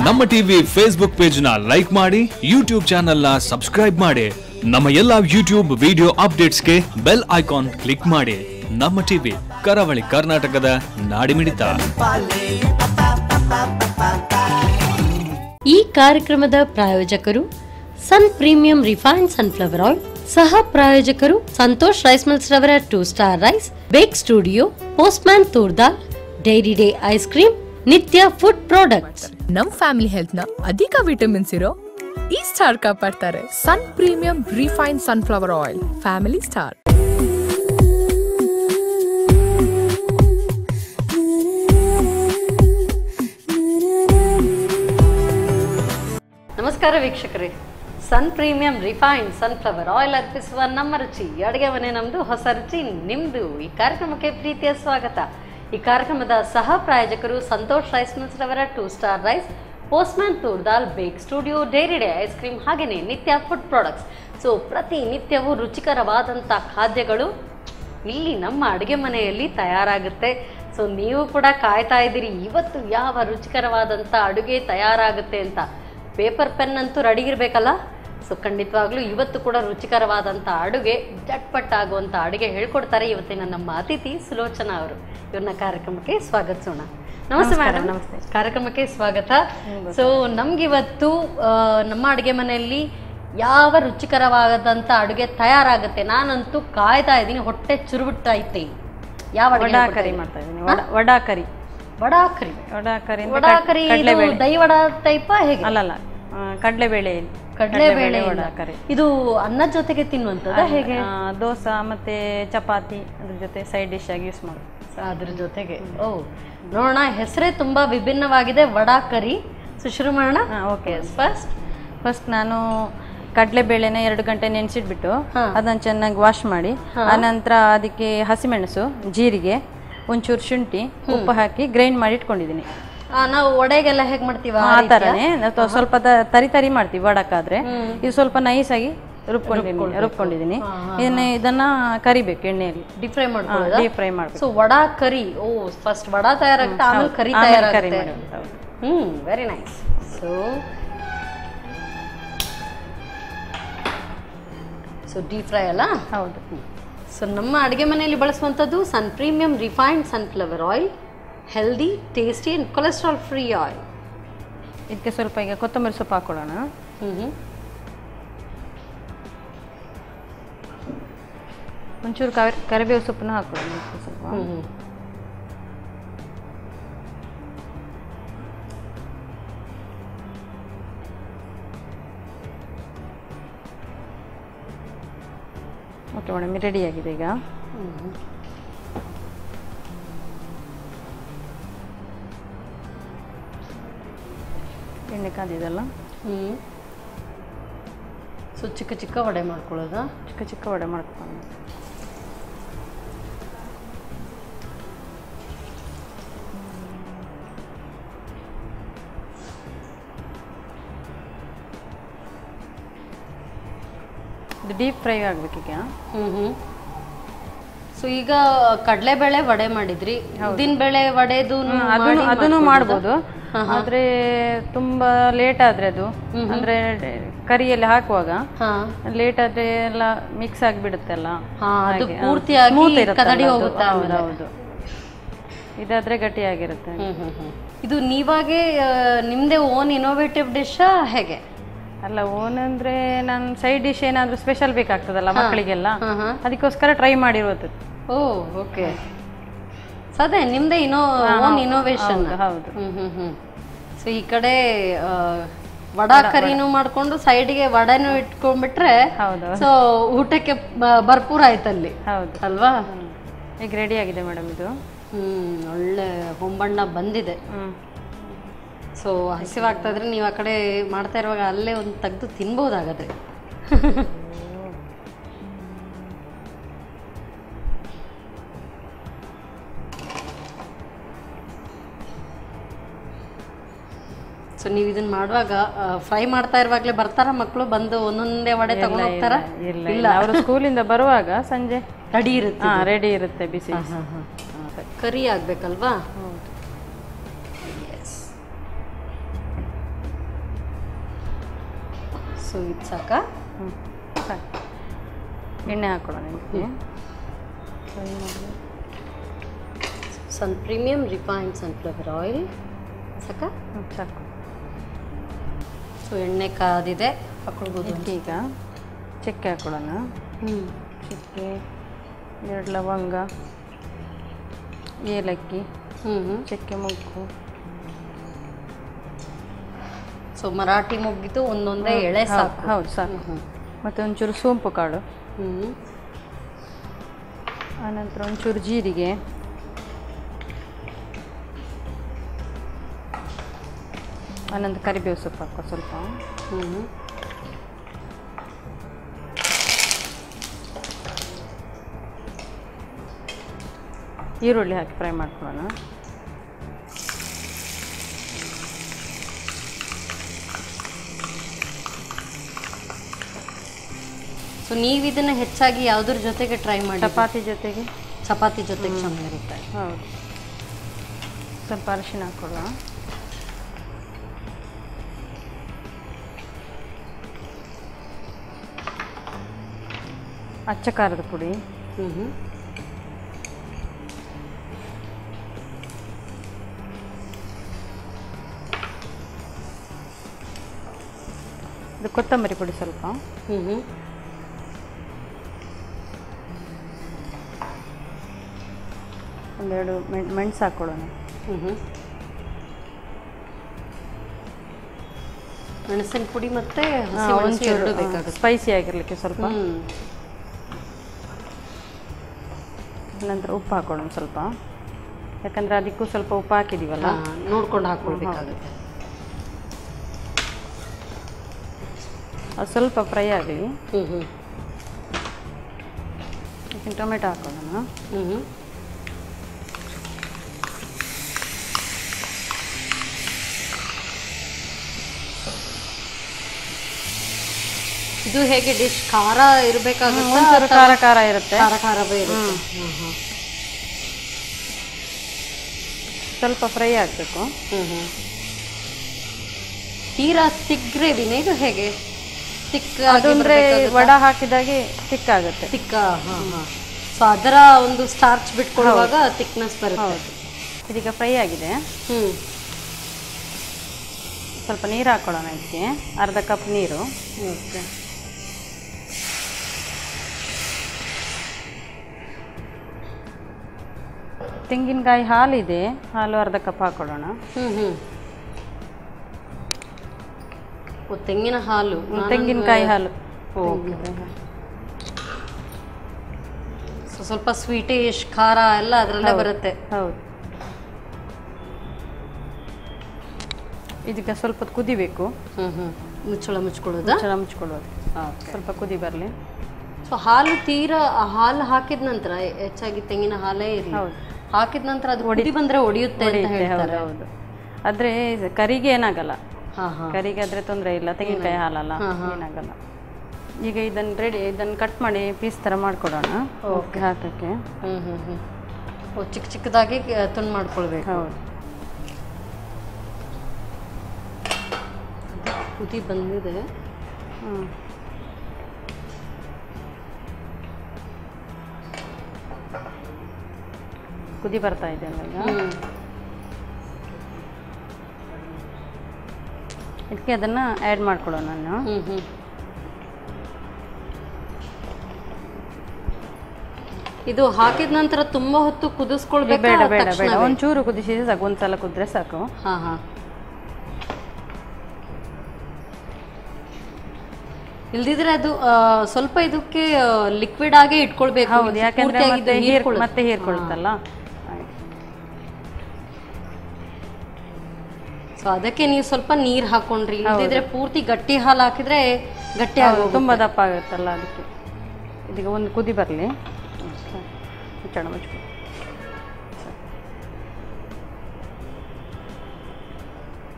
ನಮ್ಮ TV Facebook page ನ like ಮಾಡಿ, ಯೂಟ್ಯೂಬ್ ಚಾನೆಲ್ ನ ಸಬ್ಸ್ಕ್ರೈಬ್ ಮಾಡಿ. ನಮ್ಮ ಎಲ್ಲಾ ಯೂಟ್ಯೂಬ್ ವಿಡಿಯೋ ಅಪ್ಡೇಟ್ಸ್ಗೆ ಬೆಲ್ ಐಕಾನ್ ಕ್ಲಿಕ್ ಮಾಡಿ. ನಮ್ಮ ಟಿವಿ ಕರಾವಳಿ ಕರ್ನಾಟಕದ ನಾಡಿಮಿಡಿತ. ಈ ಕಾರ್ಯಕ್ರಮದ ಪ್ರಾಯೋಜಕರು ಸನ್ ಪ್ರೀಮಿಯಂ ರಿಫೈನ್ಡ್ ಸನ್ಫ್ಲವರ್ ಆಯಿಲ್, ಸಹ ಪ್ರಾಯೋಜಕರು ಸಂತೋಷ್ ರೈಸ್ ಮಿಲ್ಸ್ ರವರ 2 ಸ್ಟಾರ್ ರೈಸ್, ಬೇಕ್ studio, postman toor dal, dairy day ice cream, ನಿತ್ಯ ಫುಡ್ ಪ್ರಾಡಕ್ಟ್ಸ್. ನಮ್ ಫ್ಯಾಮಿಲಿ ಹೆಲ್ತ್ ನ ಅಧಿಕ ವಿಟಮಿನ್ಸ್ ಇರೋ ಈ ಸ್ಟಾರ್ ಕಾಪಾಡ್ತಾರೆ. ಸನ್ Premium refined sunflower oil, family star. ನಮಸ್ಕಾರ ವೀಕ್ಷಕರೇ, ಸನ್ ಪ್ರೀಮಿಯಂ ರಿಫೈನ್ಡ್ ಸನ್ಫ್ಲವರ್ ಆಯಿಲ್ ಅರ್ಪಿಸುವ ನಮ್ಮ ರುಚಿ ಅಡುಗೆ ಮನೆ ನಮ್ದು, ಹೊಸ ರುಚಿ ನಿಮ್ದು. ಈ ಕಾರ್ಯಕ್ರಮಕ್ಕೆ ಪ್ರೀತಿಯ ಸ್ವಾಗತ. ಈ ಕಾರ್ಯಕ್ರಮದ ಸಹ ಪ್ರಾಯೋಜಕರು ಸಂತೋಷ್ ರೈಸ್ ಮಿಲ್ಸ್ ರವರ 2 ಸ್ಟಾರ್ ರೈಸ್, ಪೋಸ್ಟ್ಮ್ಯಾನ್ ತೂರ್ದಾಲ್, ಬೇಕ್ studio, dairy day ice cream, ಹಾಗೆಯೇ ನಿತ್ಯ ಫುಡ್ ಪ್ರಾಡಕ್ಟ್ಸ್. ಸೊ ಪ್ರತಿನಿತ್ಯವೂ ರುಚಿಕರವಾದಂಥ ಖಾದ್ಯಗಳು ಇಲ್ಲಿ ನಮ್ಮ ಅಡುಗೆ ಮನೆಯಲ್ಲಿ ತಯಾರಾಗುತ್ತೆ. ಸೊ ನೀವು ಕೂಡ ಕಾಯ್ತಾ ಇದ್ದೀರಿ ಇವತ್ತು ಯಾವ ರುಚಿಕರವಾದಂಥ ಅಡುಗೆ ತಯಾರಾಗುತ್ತೆ ಅಂತ. ಪೇಪರ್ ಪೆನ್ ಅಂತೂ ರೆಡಿ ಇರಬೇಕಲ್ಲ. ಸೊ ಖಂಡಿತವಾಗ್ಲೂ ಇವತ್ತು ಕೂಡ ರುಚಿಕರವಾದಂಥ ಅಡುಗೆ, ಜಟ್ಪಟ್ ಆಗುವಂಥ ಅಡುಗೆ ಹೇಳ್ಕೊಡ್ತಾರೆ ಇವತ್ತಿನ ನಮ್ಮ ಅತಿಥಿ ಸುಲೋಚನಾ ಅವರು. ಇವ್ರನ್ನ ಕಾರ್ಯಕ್ರಮಕ್ಕೆ ಸ್ವಾಗತಿಸೋಣ. ನಮಸ್ತೆ ಮೇಡಮ್. ನಮಸ್ತೆ, ಕಾರ್ಯಕ್ರಮಕ್ಕೆ ಸ್ವಾಗತ. ಸೊ ನಮ್ಗಿವತ್ತು ನಮ್ಮ ಅಡುಗೆ ಮನೆಯಲ್ಲಿ ಯಾವ ರುಚಿಕರವಾದಂಥ ಅಡುಗೆ ತಯಾರಾಗುತ್ತೆ, ನಾನಂತೂ ಕಾಯ್ತಾ ಇದ್ದೀನಿ, ಹೊಟ್ಟೆ ಚುರುಬಿಟ್ಟೈತೆ. ಯಾವ ವಡಾಕರಿ ಮಾಡ್ತಾ ಇದ್ದೀನಿ. ವಡಾಕರಿ ದಹಿ ವಡ ಟೈಪ್ ಹೇಗೆ? ಅಲ್ಲಲ್ಲ, ಕಡಲೆಬೇಳೆ ವಡಾಕರಿ. ಇದು ಅನ್ನದ ಜೊತೆಗೆ ತಿನ್ನುವಂಥದ್ದು ಹೇಗೆ? ದೋಸೆ ಮತ್ತೆ ಚಪಾತಿ ಅದ್ರ ಜೊತೆ ಸೈಡ್ ಡಿಶ್ ಆಗಿ ಯೂಸ್ ಮಾಡೋದು. ಅದ್ರ ಜೊತೆಗೆ ನೋಡೋಣ. ಹೆಸರೇ ತುಂಬಾ ವಿಭಿನ್ನವಾಗಿದೆ, ವಡಾಕರಿ. ಸೊ ಶುರು ಮಾಡೋಣ. ಓಕೆ, ಫಸ್ಟ್ ನಾನು ಕಡಲೆಬೇಳೆನ 2 ಗಂಟೆ ನೆನೆಸಿಟ್ಬಿಟ್ಟು ಅದನ್ನು ಚೆನ್ನಾಗಿ ವಾಶ್ ಮಾಡಿ, ಆನಂತರ ಅದಕ್ಕೆ ಹಸಿಮೆಣಸು, ಜೀರಿಗೆ, ಒಂಚೂರು ಶುಂಠಿ, ಉಪ್ಪು ಹಾಕಿ ಗ್ರೈಂಡ್ ಮಾಡಿ ಇಟ್ಕೊಂಡಿದ್ದೀನಿ. ನಾವು ವಡೆಗೆಲ್ಲ ಹೇಗೆ ಮಾಡ್ತೀವಿ ಆ ಥರನೇ ಸ್ವಲ್ಪ ತರಿ ಮಾಡ್ತೀವಿ ವಡಕ್ಕಾದ್ರೆ. ಇದು ಸ್ವಲ್ಪ ನೈಸ್ ಆಗಿ ರುಬ್ಕೊಂಡಿದ್ದೀನಿ. ಇದನ್ನ ಕರಿಬೇಕು ಎಣ್ಣೆಯಲ್ಲಿ, ಡೀಪ್ ಫ್ರೈ ಮಾಡ್ಬೇಕು. So vada curry, first vada ತಯಾರಾಗುತ್ತೆ, ಆಮೇಲೆ ಕರಿ ತಯಾರಾಗುತ್ತೆ. Very nice. So deep fry ಅಲ್ಲ? ಹೌದು. ಸೊ ನಮ್ಮ ಅಡುಗೆ ಮನೆಯಲ್ಲಿ ಬಳಸುವಂಥದ್ದು Sun Premium refined sunflower oil, healthy, tasty and cholesterol free oil. ಇದಕ್ಕೆ ಸ್ವಲ್ಪ ಈಗ ಕೊತ್ತಂಬರಿ ಸೊಪ್ಪು ಹಾಕೊಳ್ಳೋಣ. ಒಂಚೂರು ಕರಿಬೇವು ಸೊಪ್ಪನ್ನ ಹಾಕೊಳ್ಳೋಣ ಸ್ವಲ್ಪ. ಓಕೆ ಮೇಡಮ್, ರೆಡಿ ಆಗಿದೆ ಈಗ. ಎಣ್ಣೆ ಕಾದಿದೆಲ್ಲ. ಸೊ ಚಿಕ್ಕ ಚಿಕ್ಕ ವಡೆ ಮಾಡ್ಕೊಳ್ಳೋದಾ? ಚಿಕ್ಕ ವಡೆ ಮಾಡ್ಕೊಂಡು ಡೀಪ್ ಫ್ರೈ ಆಗ್ಬೇಕೀಗ. ಸೊ ಈಗ ಕಡಲೆಬೇಳೆ ವಡೆ ಮಾಡಿದ್ರಿ, ಉದ್ದಿನ ಬೇಳೆ ವಡೆದು ಅದನ್ನು ಮಾಡ್ಬೋದು. ಆದ್ರೆ ತುಂಬಾ ಲೇಟ್ ಆದ್ರೆ ಅದು ಅಂದ್ರೆ ಕರಿಯಲ್ಲಿ ಹಾಕುವಾಗ ಲೇಟ್ ಆದ್ರೆ ಎಲ್ಲ ಮಿಕ್ಸ್ ಆಗಿಬಿಡುತ್ತಲ್ಲ, ಹೌದು. ಇದಾದ್ರೆ ಗಟ್ಟಿಯಾಗಿರುತ್ತೆ. ಇದು ನೀವಾಗೆ ನಿಮ್ದೇ ಓನ್ ಇನೋವೇಟಿವ್ ಡಿಶ್ ಹೇಗೆ? ಅಲ್ಲ, ಓನ್ ಅಂದ್ರೆ ನಾನು ಸೈಡ್ ಡಿಶ್ ಏನಾದ್ರೂ ಸ್ಪೆಷಲ್ ಬೇಕಾಗ್ತದಲ್ಲ ಮಕ್ಕಳಿಗೆಲ್ಲ, ಅದಕ್ಕೋಸ್ಕರ ಟ್ರೈ ಮಾಡಿರೋದು. ಓಕೆ. ಅದೇ ನಿಮ್ದೇ ಓನ್ ಇನೋವೇಷನ್. ಹೌದು. ಸೊ ಈ ಕಡೆ ವಡಾ ಕರಿನೂ ಮಾಡ್ಕೊಂಡು ಸೈಡ್ಗೆ ವಡೆನೂ ಇಟ್ಕೊಂಡ್ಬಿಟ್ರೆ ಸೊ ಊಟಕ್ಕೆ ಭರ್ಪೂರ ಆಯ್ತಲ್ಲಿ. ಹೌದು ಅಲ್ವಾ? ಈಗ ರೆಡಿ ಆಗಿದೆ ಮೇಡಮ್ ಇದು. ಒಳ್ಳೆ ಹೊಂಬಣ್ಣ ಬಂದಿದೆ. ಸೊ ಹಸಿವಾಗ್ತಾ ಇದ್ರೆ ನೀವು ಆ ಕಡೆ ಮಾಡ್ತಾ ಇರುವಾಗ ಅಲ್ಲೇ ಒಂದು ತೆಗೆದು ತಿನ್ಬೋದಾಗತ್ತೆ. ಸೊ ನೀವು ಇದನ್ನ ಮಾಡುವಾಗ ಫ್ರೈ ಮಾಡ್ತಾ ಇರುವಾಗಲೇ ಬರ್ತಾರ ಮಕ್ಕಳು, ಬಂದು ಒಂದೊಂದೇ ವಡೆ ತಗೊಂಡು ಹೋಗ್ತಾರ? ಇಲ್ಲ, ಅವರು ಸ್ಕೂಲಿಂದ ಬರುವಾಗ ಸಂಜೆ ರೆಡಿ ಇರುತ್ತೆ ಬಿಸಿ. ಕರಿ ಆಗ್ಬೇಕಲ್ವಾ? ಸೊ ಇದು ಸಾಕಾ? ಸಾಕು. ಎಣ್ಣೆ ಹಾಕೊಳ್ಳೋಣ ಇದಕ್ಕೆ. ಸನ್ ಪ್ರೀಮಿಯಂ ರಿಫೈನ್ಡ್ ಸನ್ಫ್ಲವರ್ ಆಯಿಲ್ ಸಾಕಾ? ಸಾಕು. ಸೊ ಎಣ್ಣೆ ಕಾದಿದೆ, ಹಾಕೊಳ್ಬೋದು. ಈಗ ಚಕ್ಕೆ ಹಾಕೊಳ್ಳೋಣ. ಚಕ್ಕೆ, 2 ಲವಂಗ, ಏಲಕ್ಕಿ, ಚಕ್ಕೆ ಮೊಗ್ಗು. ಸೊ ಮರಾಠಿ ಮೊಗ್ಗಿದ್ದು ಒಂದೊಂದೇ ಎಳೆ ಸಾಕು. ಹೌದು ಸಾಕು. ಮತ್ತು ಒಂಚೂರು ಸೋಂಪು ಕಾಳು, ಆನಂತರ ಒಂಚೂರು ಜೀರಿಗೆ, ಆನಂತರ ಕರಿಬೇವು ಸೊಪ್ಪು ಹಾಕೋ ಸ್ವಲ್ಪ. ಈರುಳ್ಳಿ ಹಾಕಿ ಫ್ರೈ ಮಾಡ್ಕೊಳ್ಳೋಣ. ಸೊ ನೀವು ಇದನ್ನ ಹೆಚ್ಚಾಗಿ ಯಾವುದ್ರ ಜೊತೆಗೆ ಟ್ರೈ ಮಾಡಿ? ಚಪಾತಿ ಜೊತೆಗೆ. ಚಪಾತಿ ಜೊತೆಗೆ ಚೆನ್ನಾಗಿರುತ್ತೆ. ಹೌದು. ಸ್ವಲ್ಪ ಅರಿಶಿನ ಹಾಕೊಳ್ಳೋಣ. ಅಚ್ಚ ಖಾರದ ಪುಡಿ, ಇದು ಕೊತ್ತಂಬರಿ ಪುಡಿ ಸ್ವಲ್ಪ, ಒಂದೆರಡು ಮೆಣಸು ಹಾಕೊಳ್ಳೋಣ. ಮೆಣಸಿನ ಪುಡಿ ಮತ್ತೆ ಒಂಚೂರು ಬೇಕಾಗುತ್ತೆ ಸ್ಪೈಸಿ ಆಗಿರಲಿಕ್ಕೆ ಸ್ವಲ್ಪ. ನಂತರ ಉಪ್ಪು ಹಾಕೊಳ್ಳೋಣ ಸ್ವಲ್ಪ, ಯಾಕಂದರೆ ಅದಕ್ಕೂ ಸ್ವಲ್ಪ ಉಪ್ಪು ಹಾಕಿದ್ದೀವಲ್ಲ, ನೋಡ್ಕೊಂಡು ಹಾಕ್ಕೊಳ್ಬೇಕಾಗುತ್ತೆ. ಅದು ಸ್ವಲ್ಪ ಫ್ರೈ ಆಗಲಿ. ಟೊಮೆಟೊ ಹಾಕೊಳ್ಳೋಣ. ಇದು ಹೇಗೆ ಡಿಶ್ ಖಾರ ಇರಬೇಕಾಗುತ್ತೆ? ಖಾರ ಖಾರ ಇರುತ್ತೆ, ಖಾರವೇ ಇರುತ್ತೆ. ಸ್ವಲ್ಪ ಫ್ರೈ ಆಗಬೇಕು. ತೀರಾ ತಿಕ್ ಗ್ರೇವಿನೇ ಇದು ಹೇಗೆ? ತಿಕ್ ಅದಂದ್ರೆ ವಡ ಹಾಕಿದಾಗೆ ತಿಕ್ ಆಗುತ್ತೆ. ತಿಕ್ಕ. ಸೊ ಅದರ ಒಂದು ಸ್ಟಾರ್ಚ್ ಬಿಟ್ಕೊಳ್ಳುವಾಗ ತಿಕ್ನೆಸ್ ಬರುತ್ತೆ. ಇದೀಗ ಫ್ರೈ ಆಗಿದೆ. ಸ್ವಲ್ಪ ನೀರು ಹಾಕೊಳ್ಳೋಣ ಇದಕ್ಕೆ, ಅರ್ಧ ಕಪ್ ನೀರು. ಓಕೆ. ತೆಂಗಿನಕಾಯಿ ಹಾಲಿದೆ, ಹಾಲು ಅರ್ಧ ಕಪ್ ಹಾಕೊಳ್ಳೋಣ. ತೆಂಗಿನ ಹಾಲು, ತೆಂಗಿನಕಾಯಿ ಹಾಲು. ಸೊ ಸ್ವಲ್ಪ ಸ್ವೀಟಿಶ್ ಖಾರ ಎಲ್ಲ ಅದರಲ್ಲೇ ಬರುತ್ತೆ. ಹೌದು. ಇದಕ್ಕೆ ಸ್ವಲ್ಪ ಕುದಿಬೇಕು. ಮುಚ್ಚಳ ಮುಚ್ಕೊಳ್ಳೋದಾ? ಮುಚ್ಕೊಳ್ಳೋದು. ಸ್ವಲ್ಪ ಕುದಿ ಬರಲಿ. ಸೊ ಹಾಲು ತೀರಾ ಹಾಲು ಹಾಕಿದ ನಂತರ, ಹೆಚ್ಚಾಗಿ ತೆಂಗಿನ ಹಾಲೇ ಇರಲಿ, ಹಾಕಿದ ನಂತರ ಅದು ಕುದಿ ಬಂದ್ರೆ ಒಡೆಯುತ್ತೆ ಅಂತ ಹೇಳ್ತಾರೆ. ಹೌದು. ಆದ್ರೆ ಕರಿಗೆ ಏನಾಗಲ್ಲ, ಕರಿಗೆ ಆದ್ರೆ ತೊಂದರೆ ಇಲ್ಲ, ತೆಂಗಿನಕಾಯಿ ಹಾಲಲ್ಲ, ಏನಾಗಲ್ಲ. ಈಗ ಇದನ್ನು ಕಟ್ ಮಾಡಿ ಪೀಸ್ ಥರ ಮಾಡ್ಕೊಡೋಣ ಹಾಕಕ್ಕೆ. ಚಿಕ್ಕ ಚಿಕ್ಕದಾಗಿ ತುಂಡು ಮಾಡ್ಕೊಳ್ಬೇಕು. ಹೌದು. ಕುದಿ ಬಂದಿದೆ. ಕುದಿ ಬರ್ತಾ ಇದೆ ಅಲ್ಲ, ಇದಕ್ಕೆ ಅದನ್ನ ಆ್ಯಡ್ ಮಾಡ್ಕೊಳ್ಳೋಣ ನಾನು. ಇದು ಹಾಕಿದ ನಂತರ ತುಂಬಾ ಹೊತ್ತು ಕುದಿಸ್ಕೊಳ್ಬೇಕು? ಬೇಡ ಬೇಡ ಬೇಡ, ಒಂಚೂರು ಕುದಿಸಿದ್ರೆ ಸಾಕು, ಒಂದ್ಸಲ ಕುದ್ರೆ ಸಾಕು. ಇಲ್ದಿದ್ರೆ ಅದು ಸ್ವಲ್ಪ ಇದಕ್ಕೆ ಲಿಕ್ವಿಡ್ ಆಗೇ ಇಟ್ಕೊಳ್ಬೇಕು. ಹೌದು, ಯಾಕಂದ್ರೆ ಮತ್ತೆ ಹೀರ್ಕೊಳ್ತಲ್ಲ. ಸೊ ಅದಕ್ಕೆ ನೀವು ಸ್ವಲ್ಪ ನೀರು ಹಾಕೊಂಡ್ರಿ, ಇಲ್ದಿದ್ರೆ ಪೂರ್ತಿ ಗಟ್ಟಿ ಹಾಲು ಹಾಕಿದ್ರೆ ಗಟ್ಟಿ ಆಗೋದು, ತುಂಬಾ ದಪ್ಪ ಆಗುತ್ತಲ್ಲ. ಅದಕ್ಕೆ ಇದೀಗ ಒಂದು ಕುದಿ ಬರಲಿ, ಮುಚ್ಚೋಣ.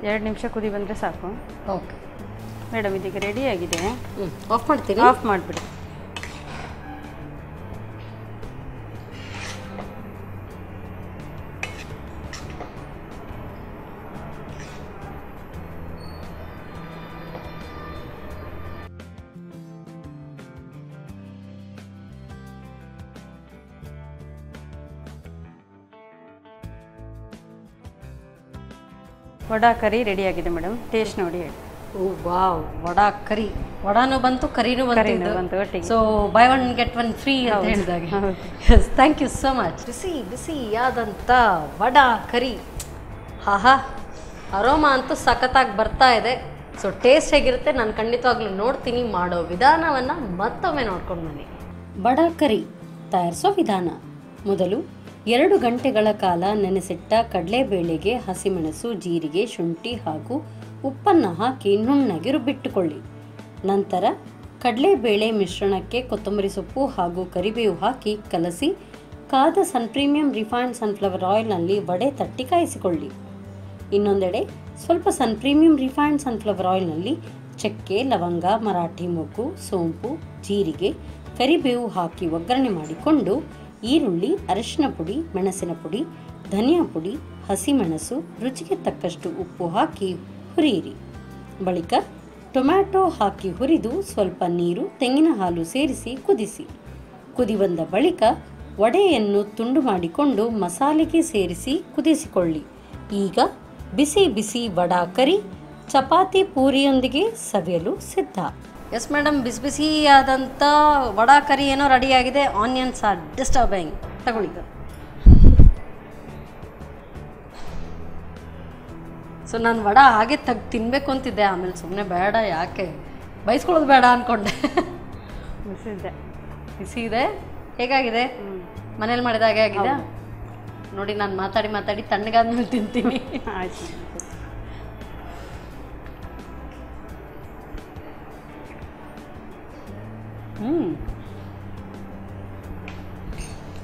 2 ನಿಮಿಷ ಕುದಿ ಬಂದರೆ ಸಾಕು. ಓಕೆ ಮೇಡಮ್, ಇದೀಗ ರೆಡಿ ಆಗಿದೆ. ಆಫ್ ಮಾಡ್ತೀನಿ. ಆಫ್ ಮಾಡಿಬಿಡಿ. ವಡಾ ಕರಿ ರೆಡಿ ಆಗಿದೆ ಮೇಡಮ್, ಟೇಸ್ಟ್ ನೋಡಿ ಹೇಳಿ. ಓ ವಾವ್, ವಡಾ ಕರಿ, ವಡಾನು ಬಂತು ಕರಿನೂ ಬಂತು ಒಟ್ಟಿಗೆ. So buy one get one free ಅಂತ ಹೇಳಿದಾಗೆ. Thank you so much. ಬಿಸಿ ಬಿಸಿಯಾದಂಥ ವಡಾ ಕರಿ, ಆಹಾ, ಅರೋಮಾ ಅಂತೂ ಸಖತ್ತಾಗಿ ಬರ್ತಾ ಇದೆ. ಸೊ ಟೇಸ್ಟ್ ಹೇಗಿರುತ್ತೆ ನಾನು ಖಂಡಿತವಾಗ್ಲೂ ನೋಡ್ತೀನಿ. ಮಾಡೋ ವಿಧಾನವನ್ನು ಮತ್ತೊಮ್ಮೆ ನೋಡ್ಕೊಂಡು ಬನ್ನಿ. ವಡಾ ಕರಿ ತಯಾರಿಸೋ ವಿಧಾನ: ಮೊದಲು 2 ಗಂಟೆಗಳ ಕಾಲ ನೆನೆಸಿಟ್ಟ ಕಡಲೆಬೇಳೆಗೆ ಹಸಿಮೆಣಸು, ಜೀರಿಗೆ, ಶುಂಠಿ ಹಾಗೂ ಉಪ್ಪನ್ನು ಹಾಕಿ ನುಣ್ಣಗೆ ರುಬ್ಬಿಟ್ಟುಕೊಳ್ಳಿ. ನಂತರ ಕಡಲೆಬೇಳೆ ಮಿಶ್ರಣಕ್ಕೆ ಕೊತ್ತಂಬರಿ ಸೊಪ್ಪು ಹಾಗೂ ಕರಿಬೇವು ಹಾಕಿ ಕಲಸಿ ಕಾದ ಪ್ರೀಮಿಯಂ ರಿಫೈನ್ಡ್ ಸನ್ಫ್ಲವರ್ ಆಯಿಲ್ನಲ್ಲಿ ವಡೆ ತಟ್ಟಿ ಕಾಯಿಸಿಕೊಳ್ಳಿ. ಇನ್ನೊಂದೆಡೆ ಸ್ವಲ್ಪ ಪ್ರೀಮಿಯಂ ರಿಫೈನ್ಡ್ ಸನ್ಫ್ಲವರ್ ಆಯಿಲ್ನಲ್ಲಿ ಚಕ್ಕೆ, ಲವಂಗ, ಮರಾಠಿ ಮೊಗ್ಗು, ಸೋಂಪು, ಜೀರಿಗೆ, ಕರಿಬೇವು ಹಾಕಿ ಒಗ್ಗರಣೆ ಮಾಡಿಕೊಂಡು ಈರುಳ್ಳಿ, ಅರಿಶಿನ ಪುಡಿ, ಮೆಣಸಿನ ಪುಡಿ, ಧನಿಯಾ ಪುಡಿ, ಹಸಿಮೆಣಸು, ರುಚಿಗೆ ತಕ್ಕಷ್ಟು ಉಪ್ಪು ಹಾಕಿ ಹುರಿಯಿರಿ. ಬಳಿಕ ಟೊಮ್ಯಾಟೊ ಹಾಕಿ ಹುರಿದು ಸ್ವಲ್ಪ ನೀರು, ತೆಂಗಿನ ಹಾಲು ಸೇರಿಸಿ ಕುದಿಸಿ. ಕುದಿ ಬಂದ ಬಳಿಕ ವಡೆಯನ್ನು ತುಂಡು ಮಾಡಿಕೊಂಡು ಮಸಾಲೆಗೆ ಸೇರಿಸಿ ಕುದಿಸಿಕೊಳ್ಳಿ. ಈಗ ಬಿಸಿ ಬಿಸಿ ವಡಾ ಕರಿ ಚಪಾತಿ ಪೂರಿಯೊಂದಿಗೆ ಸವಿಯಲು ಸಿದ್ಧ. ಎಸ್ ಮೇಡಮ್, ಬಿಸಿ ಬಿಸಿಯಾದಂಥ ವಡಾ ಕರಿ ಏನೋ ರೆಡಿಯಾಗಿದೆ. Onions are disturbing. ತಗೊಳ್ಳಿ. ಸೊ ನಾನು ವಡಾ ಹಾಗೆ ತಿನ್ನಬೇಕು ಅಂತಿದ್ದೆ, ಆಮೇಲೆ ಸುಮ್ಮನೆ ಬೇಡ, ಯಾಕೆ ಬೈಸ್ಕೊಳ್ಳೋದು ಬೇಡ ಅಂದ್ಕೊಂಡೆ. ಬಿಸಿ ಇದೆ. ಹೇಗಾಗಿದೆ? ಮನೇಲಿ ಮಾಡಿದ ಹಾಗೆ ಆಗಿದೆ ನೋಡಿ. ನಾನು ಮಾತಾಡಿ ಮಾತಾಡಿ ತಣ್ಣಗಾದ್ಮೇಲೆ ತಿಂತೀನಿ. ಆಯ್ತು.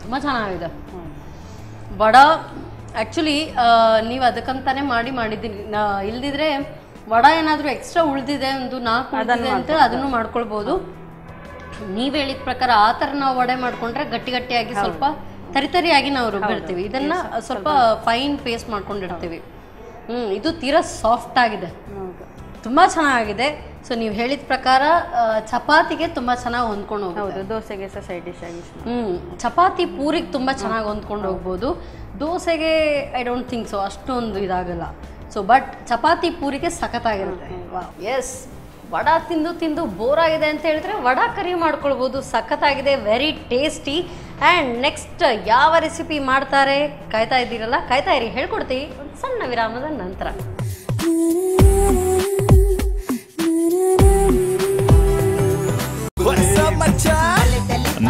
ತುಂಬ ಚೆನ್ನಾಗಿದೆ ವಡಾ. ಆ್ಯಕ್ಚುಲಿ ನೀವು ಅದಕ್ಕಂತಾನೆ ಮಾಡಿದ್ದೀನಿ. ಇಲ್ದಿದ್ರೆ ವಡಾ ಏನಾದರೂ ಎಕ್ಸ್ಟ್ರಾ ಉಳಿದಿದೆ, ಒಂದು 4 ಉಳಿದಿದೆ ಅಂತ ಅದನ್ನು ಮಾಡ್ಕೊಳ್ಬೋದು. ನೀವು ಹೇಳಿದ ಪ್ರಕಾರ ಆ ಥರ ನಾವು ವಡೆ ಮಾಡ್ಕೊಂಡ್ರೆ ಗಟ್ಟಿ ಗಟ್ಟಿಯಾಗಿ ಸ್ವಲ್ಪ ತರಿತರಿಯಾಗಿ ನಾವು ರುಬ್ಬಿರ್ತೀವಿ. ಇದನ್ನ ಸ್ವಲ್ಪ ಫೈನ್ ಪೇಸ್ಟ್ ಮಾಡ್ಕೊಂಡಿರ್ತೀವಿ. ಇದು ತೀರಾ ಸಾಫ್ಟ್ ಆಗಿದೆ, ತುಂಬ ಚೆನ್ನಾಗಿದೆ. ಸೊ ನೀವು ಹೇಳಿದ ಪ್ರಕಾರ ಚಪಾತಿಗೆ ತುಂಬ ಚೆನ್ನಾಗಿ ಹೊಂದ್ಕೊಂಡು ಹೋಗ್ಬೋದು. ದೋಸೆಗೆ ಸಹ ಸೈಡ್ ಡಿಶ್ ಆಗಿ. ಚಪಾತಿ ಪೂರಿಗೆ ತುಂಬ ಚೆನ್ನಾಗಿ ಹೊಂದ್ಕೊಂಡು ಹೋಗ್ಬೋದು. ದೋಸೆಗೆ ಐ ಡೋಂಟ್ ಥಿಂಕ್ ಸೊ ಅಷ್ಟೊಂದು ಇದಾಗಲ್ಲ. ಸೊ ಬಟ್ ಚಪಾತಿ ಪೂರಿಗೆ ಸಖತ್ತಾಗಿರುತ್ತೆ. ಎಸ್, ವಡಾ ತಿಂದು ತಿಂದು ಬೋರ್ ಆಗಿದೆ ಅಂತ ಹೇಳಿದ್ರೆ ವಡಾ ಕರಿ ಮಾಡ್ಕೊಳ್ಬೋದು. ಸಖತ್ತಾಗಿದೆ, ವೆರಿ ಟೇಸ್ಟಿ. ಆ್ಯಂಡ್ ನೆಕ್ಸ್ಟ್ ಯಾವ ರೆಸಿಪಿ ಮಾಡ್ತಾರೆ ಕಾಯ್ತಾ ಇದ್ದೀರಲ್ಲ, ಕಾಯ್ತಾ ಇರಿ, ಹೇಳ್ಕೊಡ್ತೀವಿ ಒಂದು ಸಣ್ಣ ವಿರಾಮದ ನಂತರ.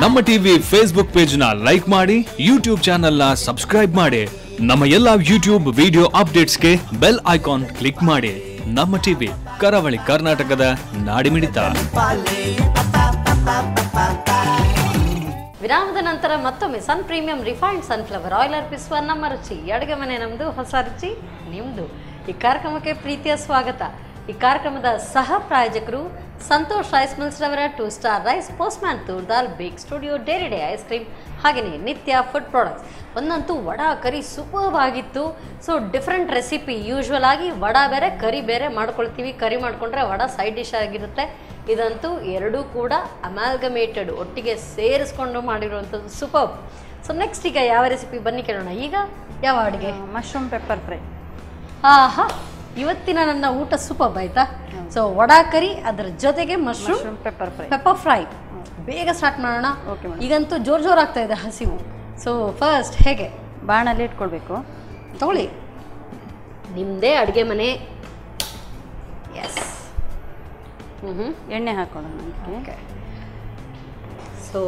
ನಮ್ಮ ಟಿವಿ ಫೇಸ್ಬುಕ್ ಪೇಜ್ ನ ಲೈಕ್ ಮಾಡಿ, ಯೂಟ್ಯೂಬ್ ಚಾನೆಲ್ ನ ಸಬ್ಸ್ಕ್ರೈಬ್ ಮಾಡಿ. ನಮ್ಮ ಎಲ್ಲಾ ಯೂಟ್ಯೂಬ್ ವಿಡಿಯೋ ಅಪ್ಡೇಟ್ಸ್ಗೆ ಬೆಲ್ ಐಕಾನ್ ಕ್ಲಿಕ್ ಮಾಡಿ. ನಮ್ಮ ಟಿವಿ, ಕರಾವಳಿ ಕರ್ನಾಟಕದ ನಾಡಿಮಿಡಿತ. ವಿರಾಮದ ನಂತರ ಮತ್ತೊಮ್ಮೆ Sun Premium refined sunflower oil ಅರ್ಪಿಸುವ ನಮ್ಮ ರುಚಿ ಅಡುಗೆ ಮನೆ ನಮ್ಮದು, ಹೊಸ ರುಚಿ ನಿಮ್ಮದು. ಈ ಕಾರ್ಯಕ್ರಮಕ್ಕೆ ಪ್ರೀತಿಯ ಸ್ವಾಗತ. ಈ ಕಾರ್ಯಕ್ರಮದ ಸಹ ಪ್ರಾಯೋಜಕರು ಸಂತೋಷ್ ರೈಸ್ ಮಿಲ್ಸ್ ರವರ 2 ಸ್ಟಾರ್ ರೈಸ್, ಪೋಸ್ಟ್ಮ್ಯಾನ್ ತೂರ್ದಾಲ್, ಬೇಕ್ studio, dairy day ice cream, ಹಾಗೆಯೇ ನಿತ್ಯ ಫುಡ್ ಪ್ರಾಡಕ್ಟ್ಸ್. ಒಂದಂತೂ ವಡಾ ಕರಿ ಸೂಪರ್ಬ್ ಆಗಿತ್ತು. So different recipe. ಯೂಶ್ವಲ್ ಆಗಿ ವಡಾ ಬೇರೆ ಕರಿ ಬೇರೆ ಮಾಡ್ಕೊಳ್ತೀವಿ. ಕರಿ ಮಾಡಿಕೊಂಡ್ರೆ ವಡಾ ಸೈಡ್ ಡಿಶ್ ಆಗಿರುತ್ತೆ. ಇದಂತೂ ಎರಡೂ ಕೂಡ ಅಮ್ಯಾಲ್ಗಮೇಟೆಡ್, ಒಟ್ಟಿಗೆ ಸೇರಿಸ್ಕೊಂಡು ಮಾಡಿರುವಂಥದ್ದು ಸೂಪರ್ಬ್. ಸೊ ನೆಕ್ಸ್ಟ್ ಈಗ ಯಾವ ರೆಸಿಪಿ ಬನ್ನಿ ಕೇಳೋಣ. ಈಗ ಯಾವ ಅಡುಗೆ? Mushroom pepper fry. ಆಹಾ, ಇವತ್ತಿನ ನನ್ನ ಊಟ ಸೂಪರ್ಬ್ ಆಯ್ತಾ. ಸೊ ವಡಾ ಕರಿ, ಅದರ ಜೊತೆಗೆ ಮಶ್ರೂಮ್ ಪೆಪ್ಪರ್ ಫ್ರೈ. ಬೇಗ ಸ್ಟಾರ್ಟ್ ಮಾಡೋಣ. ಈಗಂತೂ ಜೋರಾಗ್ತಾ ಇದೆ ಹಸಿವು. ಸೊ ಫಸ್ಟ್ ಹೇಗೆ? ಬಾಣಲ್ಲಿ ಇಟ್ಕೊಳ್ಬೇಕು. ತಗೊಳ್ಳಿ, ನಿಮ್ಮದೇ ಅಡುಗೆ ಮನೆ. ಎಸ್. ಎಣ್ಣೆ ಹಾಕೊಳ್ಳೋಣ. ಓಕೆ. ಸೊ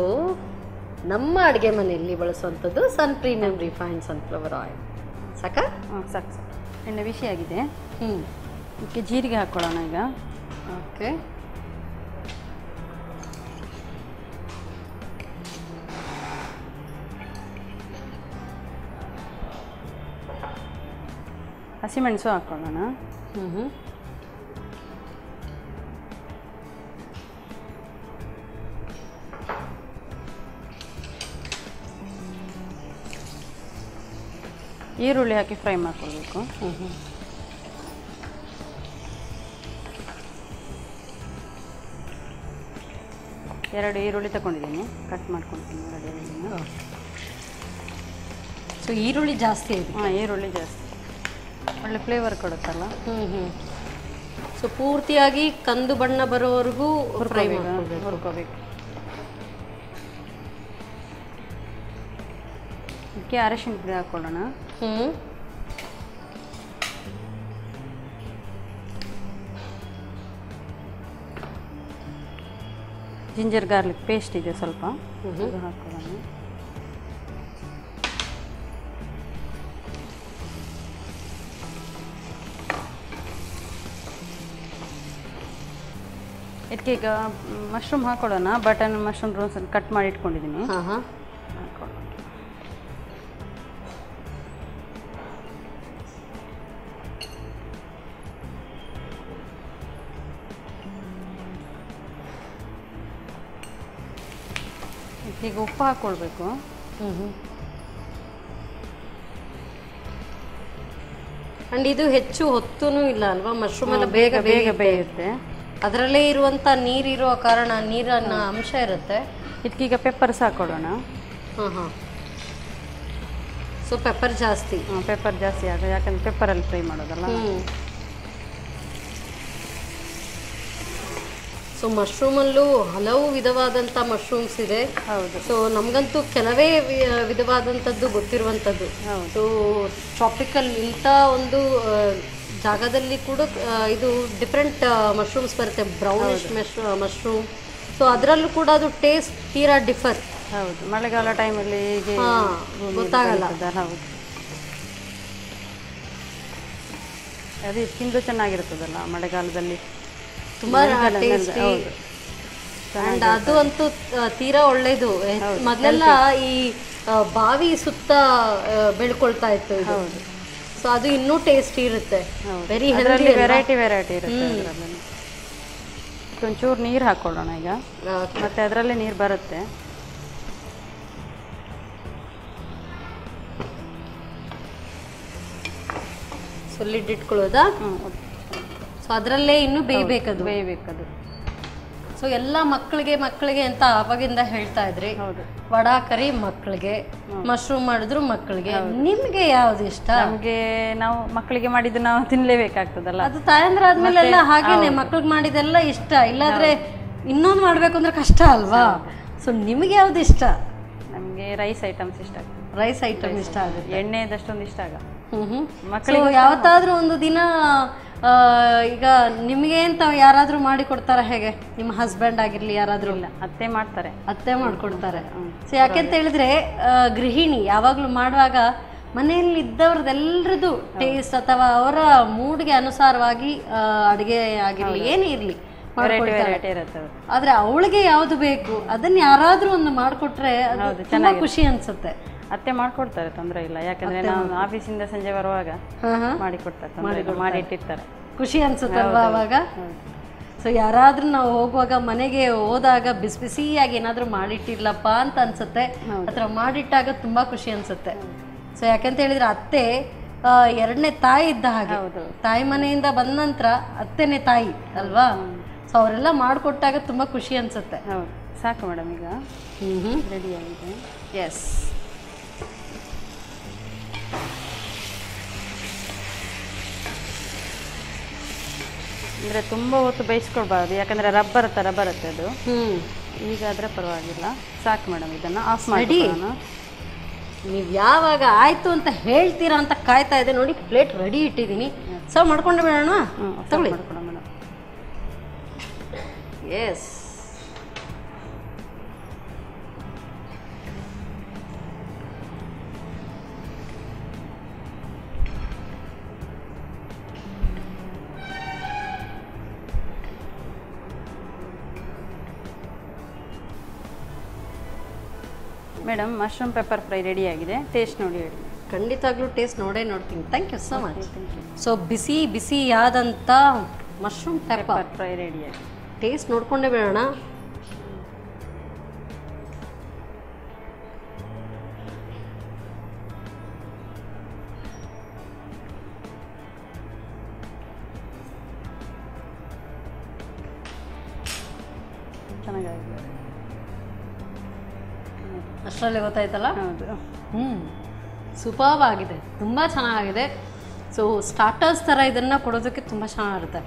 ನಮ್ಮ ಅಡುಗೆ ಮನೆಯಲ್ಲಿ ಬಳಸುವಂಥದ್ದು Sun Premium refined sunflower oil. ಸಾಕಾ? ಸಾಕು. ಎಣ್ಣೆ ಬಿಸಿಯಾಗಿದೆ. ಇದಕ್ಕೆ ಜೀರಿಗೆ ಹಾಕ್ಕೊಳ್ಳೋಣ ಈಗ. ಓಕೆ. ಹಸಿಮೆಣಸು ಹಾಕ್ಕೊಳ್ಳೋಣ. ಈರುಳ್ಳಿ ಹಾಕಿ ಫ್ರೈ ಮಾಡ್ಕೊಳ್ಬೇಕು. ಎರಡು ಈರುಳ್ಳಿ ತಗೊಂಡಿದ್ದೀನಿ, ಕಟ್ ಮಾಡ್ಕೊಳ್ತೀನಿ. ಸೊ ಈರುಳ್ಳಿ ಜಾಸ್ತಿ ಇದೆ. ಈರುಳ್ಳಿ ಜಾಸ್ತಿ. ಒಳ್ಳೆ ಫ್ಲೇವರ್ ಕೊಡುತ್ತಲ್ಲ. ಸೊ ಪೂರ್ತಿಯಾಗಿ ಕಂದು ಬಣ್ಣ ಬರೋವರೆಗೂ ಫ್ರೈ ಹುರ್ಕೋಬೇಕು. ಇದಕ್ಕೆ ಅರಿಶಿನ ಪುಡಿ ಹಾಕೊಳ್ಳೋಣ. ಜಿಂಜರ್ ಗಾರ್ಲಿಕ್ ಪೇಸ್ಟ್ ಇದೆ ಸ್ವಲ್ಪ, ಅದು ಹಾಕೊಳ್ಳೋಣ. ಇದಕ್ಕೆ ಈಗ ಮಶ್ರೂಮ್ ಹಾಕೊಳ್ಳೋಣ. ಬಟನ್ ಮಶ್ರೂಮ್ ರೋಸ್ ಕಟ್ ಮಾಡಿ ಇಟ್ಕೊಂಡಿದ್ದೀನಿ. ಹಾಕೊಳ್ಳೋಣ. ಈಗ ಉಪ್ಪು ಹಾಕ್ಕೊಳ್ಬೇಕು. ಅಂಡ್ ಇದು ಹೆಚ್ಚು ಹೊತ್ತೂ ಇಲ್ಲ ಅಲ್ವಾ? ಮಶ್ರೂಮ್ ಎಲ್ಲ ಬೇಗ ಬೇಗ ಬೇಯುತ್ತೆ. ಅದರಲ್ಲೇ ಇರುವಂತ ನೀರಿರೋ ಕಾರಣ ನೀರಿನ ಅಂಶ ಇರುತ್ತೆ. ಇದಕ್ಕೀಗ ಪೆಪ್ಪರ್ಸ್ ಹಾಕೊಳ್ಳೋಣ. ಸೊ ಪೆಪ್ಪರ್ ಜಾಸ್ತಿ. ಪೆಪ್ಪರ್ ಜಾಸ್ತಿ ಆಗ, ಯಾಕಂದ್ರೆ ಪೆಪ್ಪರಲ್ಲಿ ಫ್ರೈ ಮಾಡೋದಲ್ಲ. ಸೊ ಮಶ್ರೂಮಲ್ಲೂ ಹಲವು ವಿಧವಾದಂಥ ಮಶ್ರೂಮ್ಸ್ ಇದೆ. ಹೌದು. ಸೊ ನಮಗಂತೂ ಕೆಲವೇ ವಿಧವಾದಂಥದ್ದು ಗೊತ್ತಿರುವಂಥದ್ದು. ಸೊ ಟ್ರಾಪಿಕಲ್ ಇಂಥ ಒಂದು ಜಾಗದಲ್ಲಿ ಕೂಡ ಇದು ಡಿಫ್ರೆಂಟ್ ಮಶ್ರೂಮ್ಸ್ ಬರುತ್ತೆ. Brownish mushroom. ಸೊ ಅದರಲ್ಲೂ ಕೂಡ ಅದು ಟೇಸ್ಟ್ ತೀರಾ ಡಿಫರ್. ಹೌದು, ಮಳೆಗಾಲ ಟೈಮಲ್ಲಿ ಗೊತ್ತಾಗಲ್ಲ. ಹೌದು, ಅದು ತಿಂದು ಚೆನ್ನಾಗಿರ್ತದಲ್ಲ ಮಳೆಗಾಲದಲ್ಲಿ, ತುಂಬಾ ಟೇಸ್ಟಿ. ಅಂಡ್ ಅದು ಅಂತೂ ತೀರಾ ಒಳ್ಳೇದು. ಮೊದಲೆಲ್ಲ ಈ ಬಾವಿ ಸುತ್ತ ಬೆಳ್ಕೊಳ್ತಾ ಇತ್ತು ಇದು. ಸೊ ಅದು ಇನ್ನೂ ಟೇಸ್ಟಿ ಇರುತ್ತೆ. Very healthy. ವೆರೈಟಿ ಇರುತ್ತೆ ಅದರಲ್ಲಿ. ಒಂಚೂರು ನೀರು ಹಾಕೊಳ್ಳೋಣ ಈಗ, ಮತ್ತೆ ಅದರಲ್ಲೇ ನೀರು ಬರುತ್ತೆ. So lid ಇಟ್ಕೊಳ್ಳೋದಾ? ಸೊ ಅದರಲ್ಲೇ ಇನ್ನೂ ಬೇಯಬೇಕದು. ಸೊ ಎಲ್ಲ ಮಕ್ಕಳಿಗೆ ಅಂತ ಆವಾಗಿಂದ ಹೇಳ್ತಾ ಇದ್ರಿ. ವಡಾ ಕರಿ ಮಕ್ಕಳಿಗೆ, ಮಶ್ರೂಮ್ ಮಾಡಿದ್ರು ಮಕ್ಕಳಿಗೆ. ನಿಮ್ಗೆ ಯಾವ್ದು ಇಷ್ಟ? ನಮ್ಗೆ ನಾವು ಮಕ್ಕಳಿಗೆ ಮಾಡಿದ್ದು ನಾವು ತಿನ್ಲೇಬೇಕಾಗ್ತದಲ್ಲ. ಅದು ತಾಯಂದ್ರ ಆದ್ಮೇಲೆ ಎಲ್ಲ ಹಾಗೇನೆ, ಮಕ್ಳಿಗೆ ಮಾಡಿದೆಲ್ಲ ಇಷ್ಟ. ಇಲ್ಲಾದ್ರೆ ಇನ್ನೊಂದು ಮಾಡ್ಬೇಕು ಅಂದ್ರೆ ಕಷ್ಟ ಅಲ್ವಾ? ಸೊ ನಿಮ್ಗೆ ಯಾವ್ದು ಇಷ್ಟ? ನಮ್ಗೆ ರೈಸ್ ಐಟಮ್ಸ್ ಇಷ್ಟ ಆಗ್ತದೆ. ರೈಸ್ ಐಟಮ್ ಇಷ್ಟ ಆಗುತ್ತೆ. ಎಣ್ಣೆದಷ್ಟೊಂದು ಇಷ್ಟ ಆಗ. ಮಕ್ಕಳಿಗೆ ಯಾವತ್ತಾದ್ರೂ ಒಂದು ದಿನ ಈಗ ನಿಮಗೆ ಅಂತ ಯಾರಾದ್ರೂ ಮಾಡಿ ಕೊಡ್ತಾರ? ಹೇಗೆ ನಿಮ್ಮ ಹಸ್ಬೆಂಡ್ ಆಗಿರ್ಲಿ ಯಾರಾದ್ರೂ? ಇಲ್ಲ, ಅತ್ತೆ ಮಾಡ್ತಾರೆ. ಅತ್ತೆ ಮಾಡ್ಕೊಡ್ತಾರೆ. ಸೊ ಯಾಕೆಂತ ಹೇಳಿದ್ರೆ ಗೃಹಿಣಿ ಯಾವಾಗ್ಲೂ ಮಾಡುವಾಗ ಮನೆಯಲ್ಲಿ ಇದ್ದವ್ರದ್ದೆಲ್ಲರದು ಟೇಸ್ಟ್ ಅಥವಾ ಅವರ ಮೂಡ್ಗೆ ಅನುಸಾರವಾಗಿ ಅಡುಗೆ ಆಗಿರ್ಲಿ ಏನೇ ಇರ್ಲಿ ಆದ್ರೆ ಅವಳಿಗೆ ಯಾವ್ದು ಬೇಕು ಅದನ್ನ ಯಾರಾದ್ರೂ ಒಂದು ಮಾಡ್ಕೊಟ್ರೆ ತುಂಬಾ ಖುಷಿ ಅನ್ಸುತ್ತೆ. ಅತ್ತೆ ಮಾಡ್ಕೊಡ್ತಾರೆ, ತೊಂದರೆ ಇಲ್ಲ. ಯಾಕಂದ್ರೆ ನಾವು ಆಫೀಸಿಂದ ಸಂಜೆ ಬರುವಾಗ ಮಾಡಿಕೊಡ್ತಾರೆ, ಮಾಡಿ ಇಟ್ಟಿರ್ತಾರೆ. ಖುಷಿ ಅನ್ಸುತ್ತಲ್ವಾ ಅವಾಗ? ಸೊ ಯಾರಾದ್ರೂ ನಾವು ಹೋಗುವಾಗ ಮನೆಗೆ ಹೋದಾಗ ಬಿಸಿ ಬಿಸಿಯಾಗಿ ಏನಾದ್ರೂ ಮಾಡಿಟ್ಟಿರ್ಲಪ್ಪ ಅಂತ ಅನ್ಸುತ್ತೆ. ಅಥವಾ ಮಾಡಿಟ್ಟಾಗ ತುಂಬಾ ಖುಷಿ ಅನ್ಸುತ್ತೆ. ಸೊ ಯಾಕಂತ ಹೇಳಿದ್ರೆ ಅತ್ತೆ ಎರಡನೇ ತಾಯಿ ಇದ್ದ ಹಾಗೆ. ತಾಯಿ ಮನೆಯಿಂದ ಬಂದ ನಂತರ ಅತ್ತೆನೇ ತಾಯಿ ಅಲ್ವಾ? ಸೊ ಅವರೆಲ್ಲ ಮಾಡಿಕೊಟ್ಟಾಗ ತುಂಬಾ ಖುಷಿ ಅನ್ಸುತ್ತೆ. ಸಾಕು ಮೇಡಮ್, ಈಗ ರೆಡಿ ಆಗಿದೆ. ಎಸ್. ಅಂದರೆ ತುಂಬ ಹೊತ್ತು ಬೇಯಿಸ್ಕೊಳ್ಬಾರ್ದು, ಯಾಕಂದರೆ ರಬ್ಬರ್ ಥರ ಬರುತ್ತೆ ಅದು. ಈಗ ಆದರೆ ಪರವಾಗಿಲ್ಲ. ಸಾಕು ಮೇಡಮ್, ಇದನ್ನು ಆಫ್ ಮಾಡಿ. ನೀವು ಯಾವಾಗ ಆಯಿತು ಅಂತ ಹೇಳ್ತೀರಾ ಅಂತ ಕಾಯ್ತಾ ಇದೆ. ನೋಡಿ, ಪ್ಲೇಟ್ ರೆಡಿ ಇಟ್ಟಿದ್ದೀನಿ. ಸರ್ವ್ ಮಾಡ್ಕೊಂಡು ಬಿಡೋಣ. ತಗೊಳ್ಳಿ ಮಾಡ್ಕೊಳ madam. Yes. Madam, mushroom pepper fry ready ಆಗಿದೆ. ಟೇಸ್ಟ್ ನೋಡಿ ಹೇಳಿ. ಖಂಡಿತವಾಗ್ಲೂ ಟೇಸ್ಟ್ ನೋಡ್ತೀನಿ. Thank you so much. So ಬಿಸಿಯಾದಂಥ ಮಶ್ರೂಮ್ ಪೆಪ್ಪರ್ ಫ್ರೈ ರೆಡಿ ಆಗಿದೆ. ಟೇಸ್ಟ್ ನೋಡ್ಕೊಂಡೇ ಬಿಡೋಣ. ಚೆನ್ನಾಗಿದೆ. ಅಷ್ಟರಲ್ಲೇ ಗೊತ್ತಾಯ್ತಲ್ಲ? ಹೌದು. ಸೂಪರ್ಬ್ ಆಗಿದೆ, ತುಂಬ ಚೆನ್ನಾಗಿದೆ. ಸೊ ಸ್ಟಾರ್ಟರ್ಸ್ ಥರ ಇದನ್ನು ಕೊಡೋದಕ್ಕೆ ತುಂಬ ಚೆನ್ನಾಗಿರುತ್ತೆ.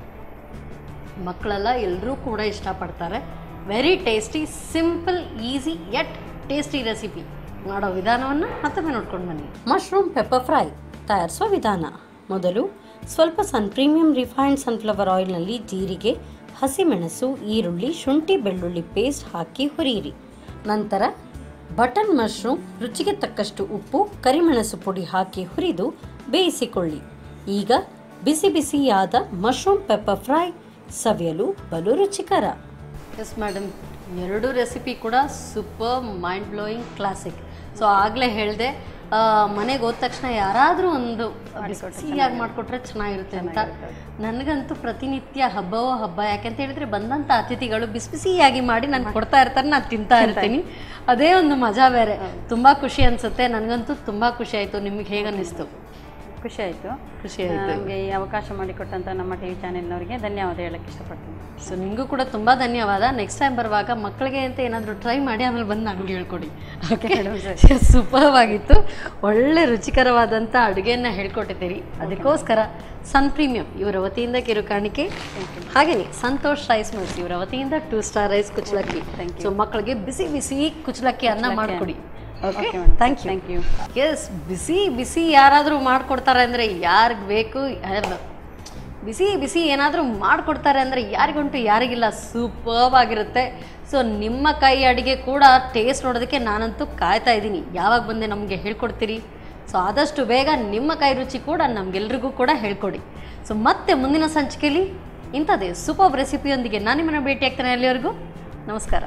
ಮಕ್ಕಳೆಲ್ಲ ಎಲ್ಲರೂ ಕೂಡ ಇಷ್ಟಪಡ್ತಾರೆ. Very tasty, simple, easy yet tasty recipe. ಮಾಡೋ ವಿಧಾನವನ್ನು ಮತ್ತೊಮ್ಮೆ ನೋಡ್ಕೊಂಡು ಬನ್ನಿ. ಮಶ್ರೂಮ್ ಪೆಪ್ಪರ್ ಫ್ರೈ ತಯಾರಿಸುವ ವಿಧಾನ. ಮೊದಲು ಸ್ವಲ್ಪ ಪ್ರೀಮಿಯಂ ರಿಫೈನ್ಡ್ ಸನ್ಫ್ಲವರ್ ಆಯಿಲ್ನಲ್ಲಿ ಜೀರಿಗೆ, ಹಸಿಮೆಣಸು, ಈರುಳ್ಳಿ, ಶುಂಠಿ ಬೆಳ್ಳುಳ್ಳಿ ಪೇಸ್ಟ್ ಹಾಕಿ ಹುರಿಯಿರಿ. ನಂತರ ಬಟನ್ ಮಶ್ರೂಮ್, ರುಚಿಗೆ ತಕ್ಕಷ್ಟು ಉಪ್ಪು, ಕರಿಮೆಣಸು ಪುಡಿ ಹಾಕಿ ಹುರಿದು ಬೇಯಿಸಿಕೊಳ್ಳಿ. ಈಗ ಬಿಸಿ ಬಿಸಿಯಾದ ಮಶ್ರೂಮ್ ಪೆಪ್ಪರ್ ಫ್ರೈ ಸವಿಯಲು ಬಲು ರುಚಿಕರ. ಎಸ್ ಮೇಡಮ್, ಎರಡು ರೆಸಿಪಿ ಕೂಡ super mind blowing classic. So ಆಗಲೇ ಹೇಳಿದೆ, ಮನೆಗೆ ಹೋದ ತಕ್ಷಣ ಯಾರಾದರೂ ಒಂದು ಬಿಸಿಯಾಗಿ ಮಾಡಿಕೊಟ್ರೆ ಚೆನ್ನಾಗಿರುತ್ತೆ ಅಂತ. ನನಗಂತೂ ಪ್ರತಿನಿತ್ಯ ಹಬ್ಬವೋ ಹಬ್ಬ. ಯಾಕೆಂತ ಹೇಳಿದ್ರೆ ಬಂದಂಥ ಅತಿಥಿಗಳು ಬಿಸಿ ಬಿಸಿಯಾಗಿ ಮಾಡಿ ನಾನು ಕೊಡ್ತಾ ಇರ್ತಾರೆ, ನಾನು ತಿಂತಾ ಇರ್ತೀನಿ. ಅದೇ ಒಂದು ಮಜಾ ಬೇರೆ. ತುಂಬ ಖುಷಿ ಅನಿಸುತ್ತೆ. ನನಗಂತೂ ತುಂಬ ಖುಷಿ ಆಯಿತು. ನಿಮಗೆ ಹೇಗೆ ಅನ್ನಿಸ್ತು? ಖುಷಿ ಆಯಿತು. ನಮಗೆ ಈ ಅವಕಾಶ ಮಾಡಿಕೊಟ್ಟಂಥ ನಮ್ಮ ಟಿ ವಿ ಚಾನೆಲ್ನವರಿಗೆ ಧನ್ಯವಾದ ಹೇಳಕ್ಕೆ ಇಷ್ಟಪಡ್ತೀನಿ. ಸೊ ನಿಮಗೂ ಕೂಡ ತುಂಬ ಧನ್ಯವಾದ. ನೆಕ್ಸ್ಟ್ ಟೈಮ್ ಬರುವಾಗ ಮಕ್ಕಳಿಗೆ ಅಂತ ಏನಾದರೂ ಟ್ರೈ ಮಾಡಿ ಆಮೇಲೆ ಬಂದು ನನಗೆ ಹೇಳ್ಕೊಡಿ. ಓಕೆ ಮೇಡಮ್, ಸೂಪರ್ ಆಗಿತ್ತು. ಒಳ್ಳೆ ರುಚಿಕರವಾದಂಥ ಅಡುಗೆಯನ್ನು ಹೇಳ್ಕೊಟ್ಟಿದ್ದೀರಿ. ಅದಕ್ಕೋಸ್ಕರ ಸನ್ ಪ್ರೀಮಿಯಂ ಇವರ ವತಿಯಿಂದ ಕಿರು ಕಾಣಿಕೆ, ಹಾಗೆಯೇ ಸಂತೋಷ್ ರೈಸ್ ಮಿಲ್ಸ್ ಇವರ ವತಿಯಿಂದ 2 ಸ್ಟಾರ್ ರೈಸ್ ಕುಚ್ಚಲಕ್ಕಿ. ಸೊ ಮಕ್ಕಳಿಗೆ ಬಿಸಿ ಬಿಸಿ ಕುಚ್ಚಲಕ್ಕಿ ಅನ್ನ ಮಾಡಿಕೊಡಿ. Okay, thank you. ಎಸ್, ಬಿಸಿ ಬಿಸಿ ಯಾರಾದರೂ ಮಾಡಿಕೊಡ್ತಾರೆ ಅಂದರೆ ಯಾರಿಗೆ ಬೇಕು, ಬಿಸಿ ಬಿಸಿ ಏನಾದರೂ ಮಾಡಿಕೊಡ್ತಾರೆ ಅಂದರೆ ಯಾರಿಗುಂಟು ಯಾರಿಗಿಲ್ಲ. ಸೂಪರ್ಬ್ ಆಗಿರುತ್ತೆ. ಸೊ ನಿಮ್ಮ ಕೈ ಅಡುಗೆ ಕೂಡ ಟೇಸ್ಟ್ ನೋಡೋದಕ್ಕೆ ನಾನಂತೂ ಕಾಯ್ತಾ ಇದ್ದೀನಿ. ಯಾವಾಗ ಬಂದೆ ನಮಗೆ ಹೇಳ್ಕೊಡ್ತೀರಿ? ಸೊ ಆದಷ್ಟು ಬೇಗ ನಿಮ್ಮ ಕೈ ರುಚಿ ಕೂಡ ನಮಗೆಲ್ರಿಗೂ ಕೂಡ ಹೇಳ್ಕೊಡಿ. ಸೊ ಮತ್ತೆ ಮುಂದಿನ ಸಂಚಿಕೆಯಲ್ಲಿ ಇಂಥದ್ದೇ ಸೂಪರ್ ರೆಸಿಪಿಯೊಂದಿಗೆ ನಾನು ನಿಮ್ಮನ್ನು ಭೇಟಿ ಆಗ್ತೇನೆ. ಅಲ್ಲಿವರೆಗೂ ನಮಸ್ಕಾರ.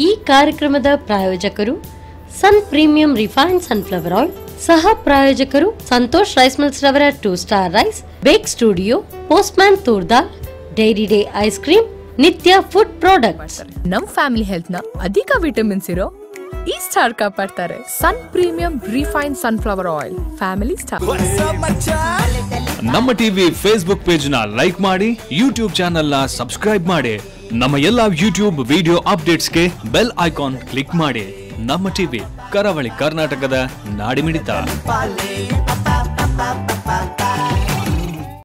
ಈ ಕಾರ್ಯಕ್ರಮದ ಪ್ರಾಯೋಜಕರು ಸನ್ ಪ್ರೀಮಿಯಂ ರಿಫೈನ್ಡ್ ಸನ್ಫ್ಲವರ್ ಆಯಿಲ್, ಸಹ ಪ್ರಾಯೋಜಕರು ಸಂತೋಷ್ ರೈಸ್ ಮಿಲ್ಸ್ ರವರ 2 ಸ್ಟಾರ್ ರೈಸ್, ಬೇಕ್ studio, postman toor dal, dairy day ice cream, ನಿತ್ಯ ಫುಡ್ ಪ್ರಾಡಕ್ಟ್ಸ್. ನಮ್ ಫ್ಯಾಮಿಲಿ ಹೆಲ್ತ್ ನ ಅಧಿಕ ವಿಟಮಿನ್ಸ್ ಇರೋ ಈ ಸ್ಟಾರ್ ಕಾಪಾಡ್ತಾರೆ ಸನ್ Premium refined sunflower oil. Family star. ನಮ್ಮ ಟಿವಿ ಫೇಸ್ಬುಕ್ ಪೇಜ್ ನ ಲೈಕ್ ಮಾಡಿ, ಯೂಟ್ಯೂಬ್ ಚಾನೆಲ್ ನ ಸಬ್ಸ್ಕ್ರೈಬ್ ಮಾಡಿ. ನಮ್ಮ ಎಲ್ಲಾ ಯೂಟ್ಯೂಬ್ ವಿಡಿಯೋ ಅಪ್ಡೇಟ್ಸ್ಗೆ ಬೆಲ್ ಐಕಾನ್ ಕ್ಲಿಕ್ ಮಾಡಿ. ನಮ್ಮ ಟಿವಿ, ಕರಾವಳಿ ಕರ್ನಾಟಕದ ನಾಡಿಮಿಡಿತ.